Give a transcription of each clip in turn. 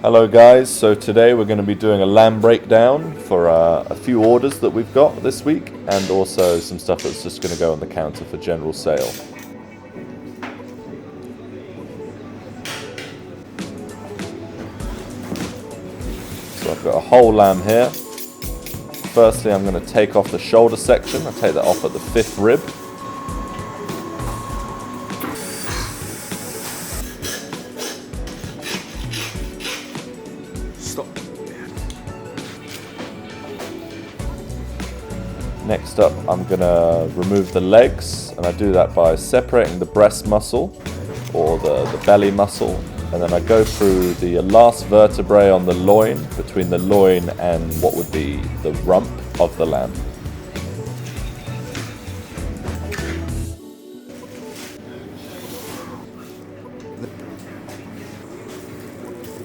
Hello guys, so today we're going to be doing a lamb breakdown for a few orders that we've got this week, and also some stuff that's just going to go on the counter for general sale. So I've got a whole lamb here. Firstly, I'm going to take off the shoulder section. I take that off at the 5th rib. Next up, I'm going to remove the legs, and I do that by separating the breast muscle, or the belly muscle, and then I go through the last vertebrae on the loin, between the loin and what would be the rump of the lamb.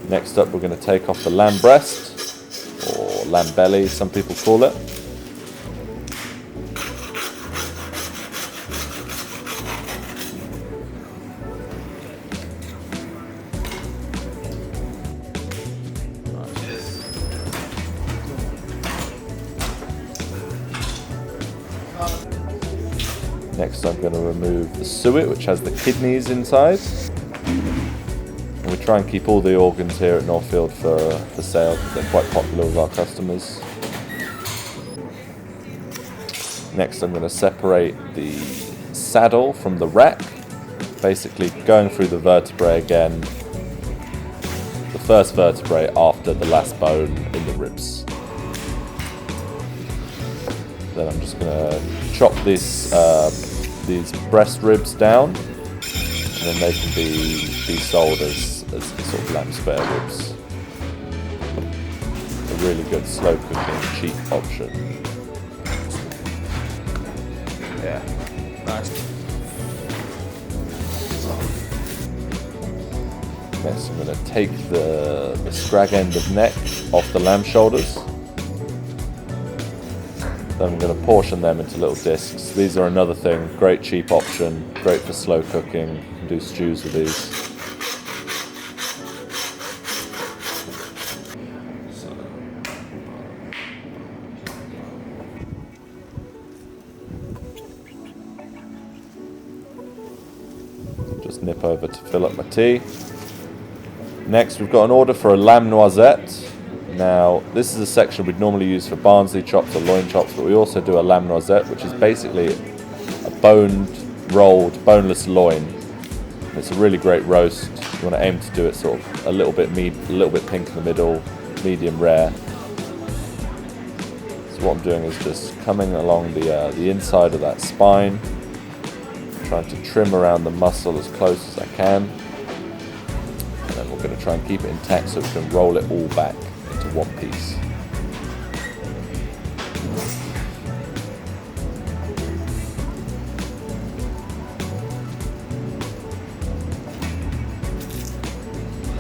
Next up, we're going to take off the lamb breast, or lamb belly, some people call it. Next I'm going to remove the suet, which has the kidneys inside. And we try and keep all the organs here at Northfield for sale, because they're quite popular with our customers. Next I'm going to separate the saddle from the rack, basically going through the vertebrae again, the first vertebrae after the last bone in the ribs. Then I'm just going to chop these breast ribs down, and then they can be sold as sort of lamb spare ribs. A really good slow cooking, cheap option. Yeah, nice. Next I'm going to take the scrag end of neck off the lamb shoulders. Then I'm going to portion them into little discs. These are another thing, great cheap option, great for slow cooking. You can do stews with these. Just nip over to fill up my tea. Next we've got an order for a lamb noisette. Now, this is a section we'd normally use for Barnsley chops or loin chops, but we also do a lamb noisette, which is basically a boned, rolled, boneless loin. It's a really great roast. You want to aim to do it sort of a little bit pink in the middle, medium rare. So what I'm doing is just coming along the inside of that spine, trying to trim around the muscle as close as I can, and then we're going to try and keep it intact so we can roll it all back into one piece.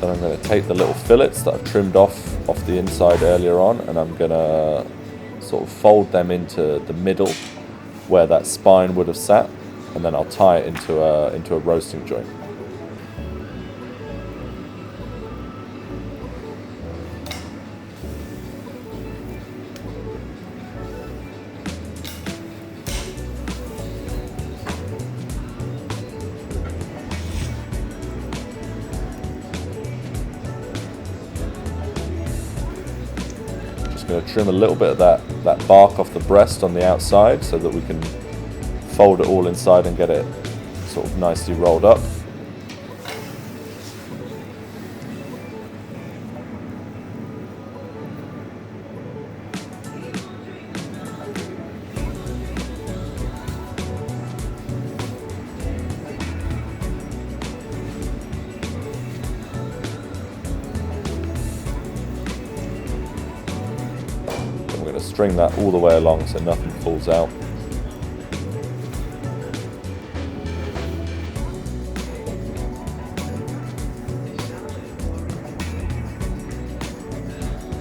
Then I'm going to take the little fillets that I've trimmed off the inside earlier on, and I'm going to sort of fold them into the middle where that spine would have sat, and then I'll tie it into a roasting joint. Going to trim a little bit of that bark off the breast on the outside so that we can fold it all inside and get it sort of nicely rolled up. We're going to string that all the way along so nothing falls out.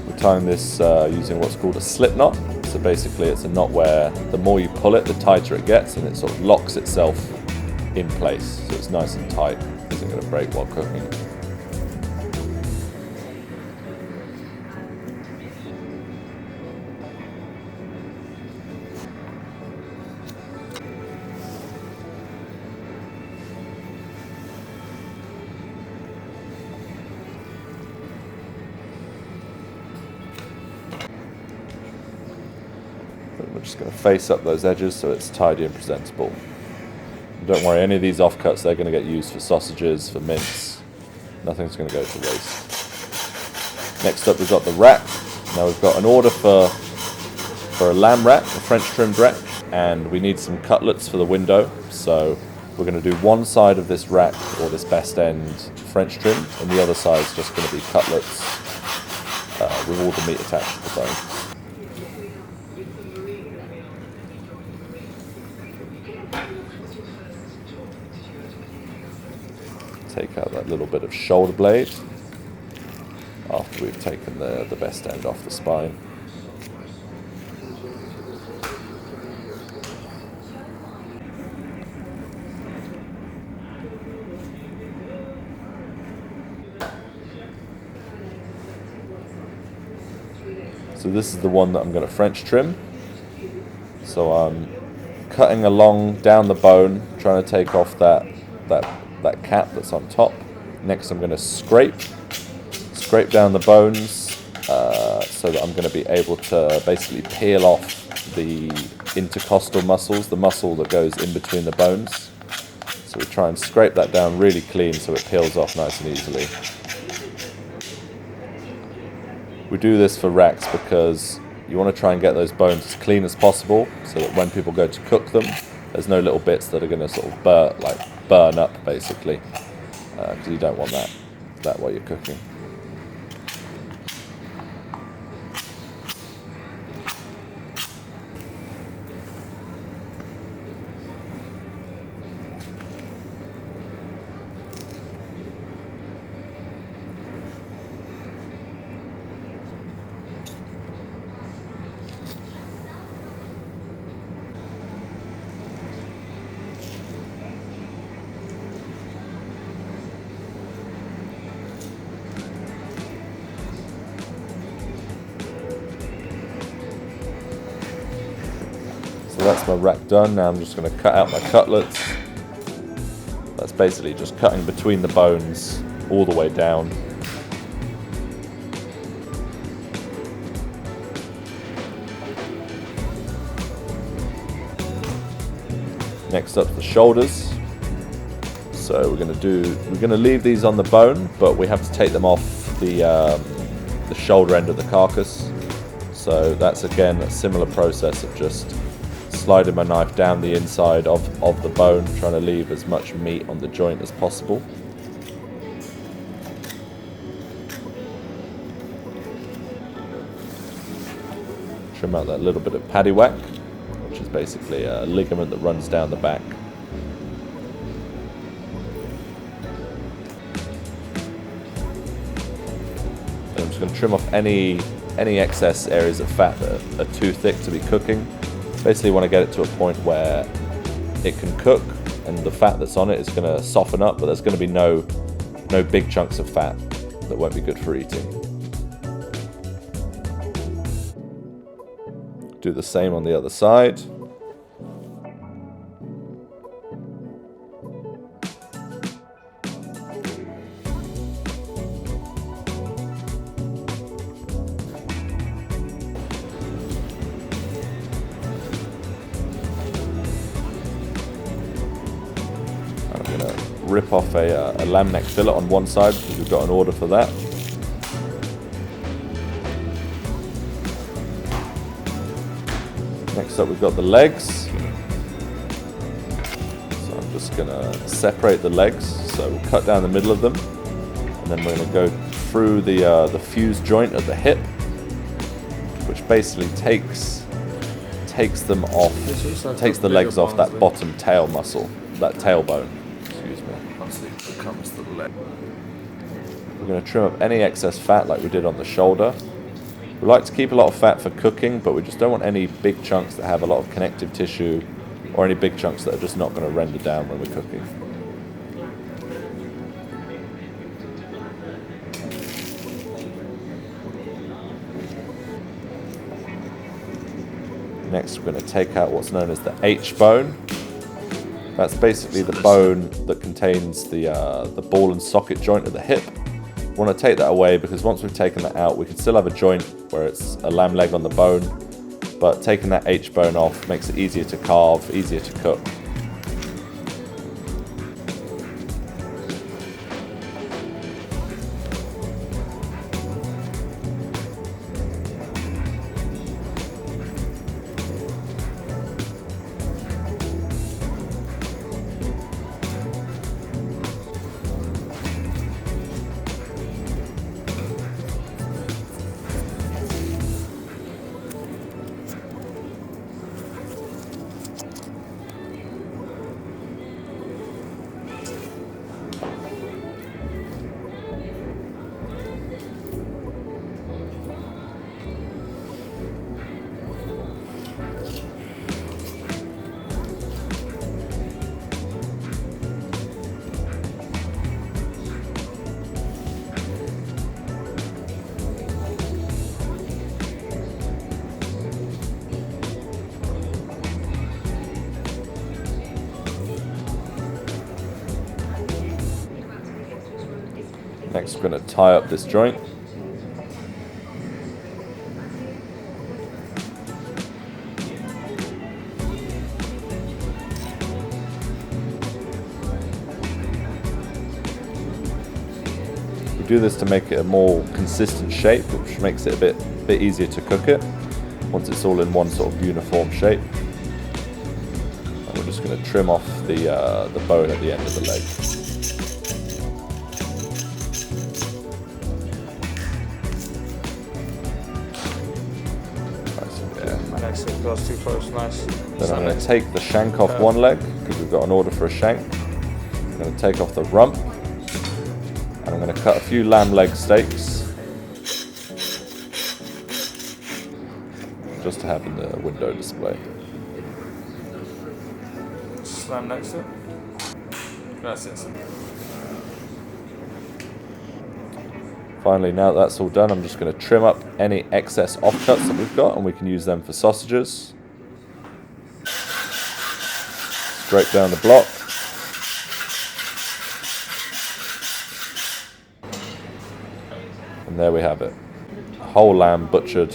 We're tying this using what's called a slip knot. So basically it's a knot where the more you pull it, the tighter it gets, and it sort of locks itself in place. So it's nice and tight, isn't going to break while cooking. We're just going to face up those edges so it's tidy and presentable. And don't worry, any of these offcuts, they're going to get used for sausages, for mince. Nothing's going to go to waste. Next up, we've got the rack. Now we've got an order for a lamb rack, a French trimmed rack, and we need some cutlets for the window. So we're going to do one side of this rack, or this best end, French trimmed, and the other side is just going to be cutlets with all the meat attached to the bone. Take out that little bit of shoulder blade after we've taken the best end off the spine. So this is the one that I'm going to French trim. So I'm cutting along down the bone, trying to take off that cap that's on top. Next I'm going to scrape down the bones so that I'm going to be able to basically peel off the intercostal muscles, the muscle that goes in between the bones. So we try and scrape that down really clean so it peels off nice and easily. We do this for racks because you want to try and get those bones as clean as possible so that when people go to cook them, there's no little bits that are going to sort of burn up basically, because you don't want that while you're cooking. So that's my rack done. Now I'm just going to cut out my cutlets. That's basically just cutting between the bones all the way down. Next up, the shoulders. So we're going to leave these on the bone, but we have to take them off the shoulder end of the carcass. So that's again a similar process of just sliding my knife down the inside of the bone, trying to leave as much meat on the joint as possible. Trim out that little bit of paddywhack, which is basically a ligament that runs down the back. And I'm just going to trim off any excess areas of fat that are too thick to be cooking. Basically want to get it to a point where it can cook and the fat that's on it is going to soften up, but there's going to be no big chunks of fat that won't be good for eating. Do the same on the other side. I'm going to rip off a lamb neck fillet on one side because we've got an order for that. Next up we've got the legs. So I'm just going to separate the legs. So we'll cut down the middle of them. And then we're going to go through the fused joint at the hip, which basically takes them off, takes the legs off that bottom tail muscle, that tailbone. Excuse me. We're going to trim up any excess fat like we did on the shoulder. We like to keep a lot of fat for cooking, but we just don't want any big chunks that have a lot of connective tissue or any big chunks that are just not going to render down when we're cooking. Next, we're going to take out what's known as the H bone. That's basically the bone that contains the ball and socket joint at the hip. We want to take that away because once we've taken that out, we can still have a joint where it's a lamb leg on the bone, but taking that H-bone off makes it easier to carve, easier to cook. Next, we're going to tie up this joint. We do this to make it a more consistent shape, which makes it a bit easier to cook it once it's all in one sort of uniform shape. And we're just going to trim off the bone at the end of the leg. Nice, it goes too close, nice. Then I'm going to take the shank off one leg, because we've got an order for a shank. I'm going to take off the rump, and I'm going to cut a few lamb leg steaks, just to have in the window display. Slam next to it. That's it. Finally, now that that's all done, I'm just going to trim up any excess offcuts that we've got, and we can use them for sausages. Straight down the block. And there we have it. Whole lamb butchered